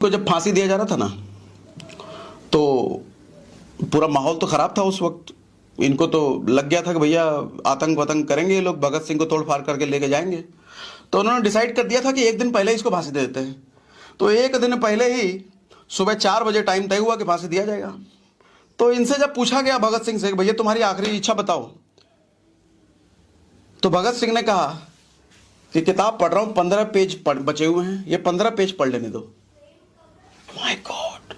को जब फांसी दिया जा रहा था ना, तो पूरा माहौल तो खराब था उस वक्त। इनको तो लग गया था कि भैया आतंक वतंक करेंगे ये लोग, भगत सिंह को तोड़ फाड़ करके लेके जाएंगे। तो उन्होंने डिसाइड कर दिया था कि एक दिन पहले इसको फांसी दे देते हैं। तो एक दिन पहले ही सुबह 4 बजे टाइम तय हुआ कि फांसी दिया जाएगा। तो इनसे जब पूछा गया भगत सिंह से, भैया तुम्हारी आखिरी इच्छा बताओ, तो भगत सिंह ने कहा कि किताब पढ़ रहा हूं, 15 पेज बचे हुए हैं, ये 15 पेज पढ़ लेने दो। माय गॉड,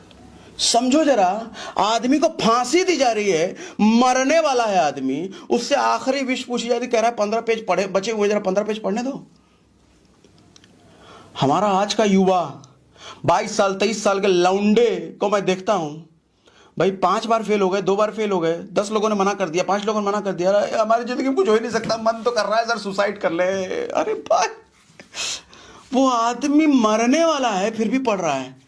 समझो जरा, आदमी को फांसी दी जा रही है, मरने वाला है आदमी, उससे आखिरी विश पूछी जा रही, कह रहा है 15 पेज पढ़े बचे हुए, जरा 15 पेज पढ़ने दो। हमारा आज का युवा 22 साल 23 साल के लौंडे को मैं देखता हूं, भाई 5 बार फेल हो गए, 2 बार फेल हो गए, 10 लोगों ने मना कर दिया, 5 लोगों ने मना कर दिया, हमारी जिंदगी में कुछ हो ही नहीं सकता, मन तो कर रहा है सर सुसाइड कर ले। अरे भाई, वो आदमी मरने वाला है फिर भी पढ़ रहा है।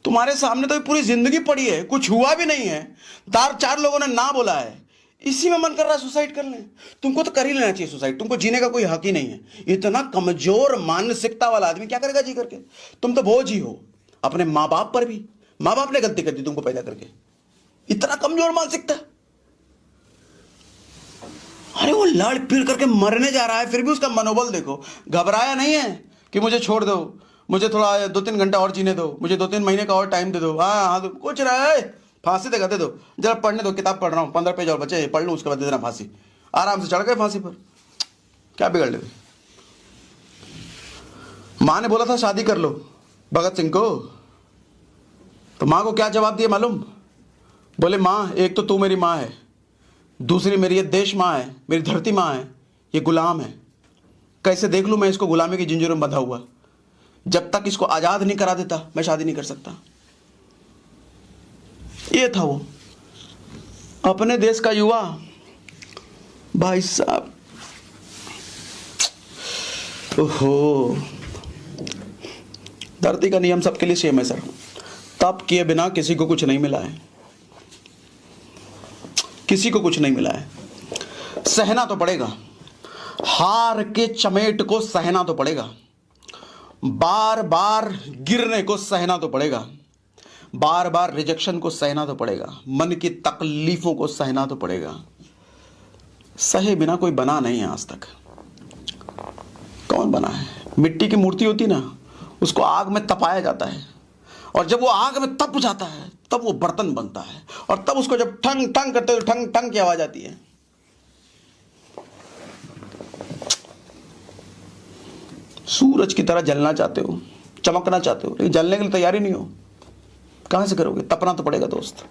तुम्हारे सामने तो पूरी जिंदगी पड़ी है, कुछ हुआ भी नहीं है, 4 लोगों ने ना बोला है, इसी में मन कर रहा है सुसाइड कर ले। तुमको तो कर ही लेना चाहिए सुसाइड, तुमको जीने का कोई हक ही नहीं है। इतना कमजोर मानसिकता वाला आदमी क्या करेगा जी करके? तुम तो बोझ ही हो अपने माँ बाप पर भी। माँ बाप ने गलती कर दी तुमको पैदा करके, इतना कमजोर मानसिकता। अरे वो लड़ पीड़ करके मरने जा रहा है, फिर भी उसका मनोबल देखो, घबराया नहीं है कि मुझे छोड़ दो, मुझे थोड़ा 2-3 घंटा और जीने दो, मुझे 2-3 महीने का और टाइम दे दो। हाँ हाँ, तो कुछ रहा है, फांसी देगा, दे दो जरा, पढ़ने दो, किताब पढ़ रहा हूँ, 15 पेज और बचे, पढ़ लूँ, उसके बाद दे देना फांसी। आराम से चढ़ गए फांसी पर, क्या बिगड़ ले। माँ ने बोला था शादी कर लो भगत सिंह को, तो माँ को क्या जवाब दिया मालूम? बोले माँ, एक तो तू मेरी माँ है, दूसरी मेरी ये देश माँ है, मेरी धरती माँ है, ये गुलाम है, कैसे देख लूँ मैं इसको गुलामी की जंजीरों में बंधा हुआ? जब तक इसको आज़ाद नहीं करा देता मैं शादी नहीं कर सकता। ये था वो अपने देश का युवा। भाई साहब, ओहो, धरती का नियम सबके लिए सेम है सर, तप किए बिना किसी को कुछ नहीं मिला है, किसी को कुछ नहीं मिला है। सहना तो पड़ेगा, हार के चमेट को सहना तो पड़ेगा, बार बार गिरने को सहना तो पड़ेगा, बार बार रिजेक्शन को सहना तो पड़ेगा, मन की तकलीफों को सहना तो पड़ेगा। सहे बिना कोई बना नहीं है आज तक। कौन बना है? मिट्टी की मूर्ति होती ना, उसको आग में तपाया जाता है, और जब वो आग में तप जाता है तब वो बर्तन बनता है, और तब उसको जब ठंग ठंग करते हो, ठंग ठंग की आवाज आती है। सूरज की तरह जलना चाहते हो, चमकना चाहते हो, लेकिन जलने के लिए तैयारी नहीं हो, कहां से करोगे? तपना तो पड़ेगा दोस्त।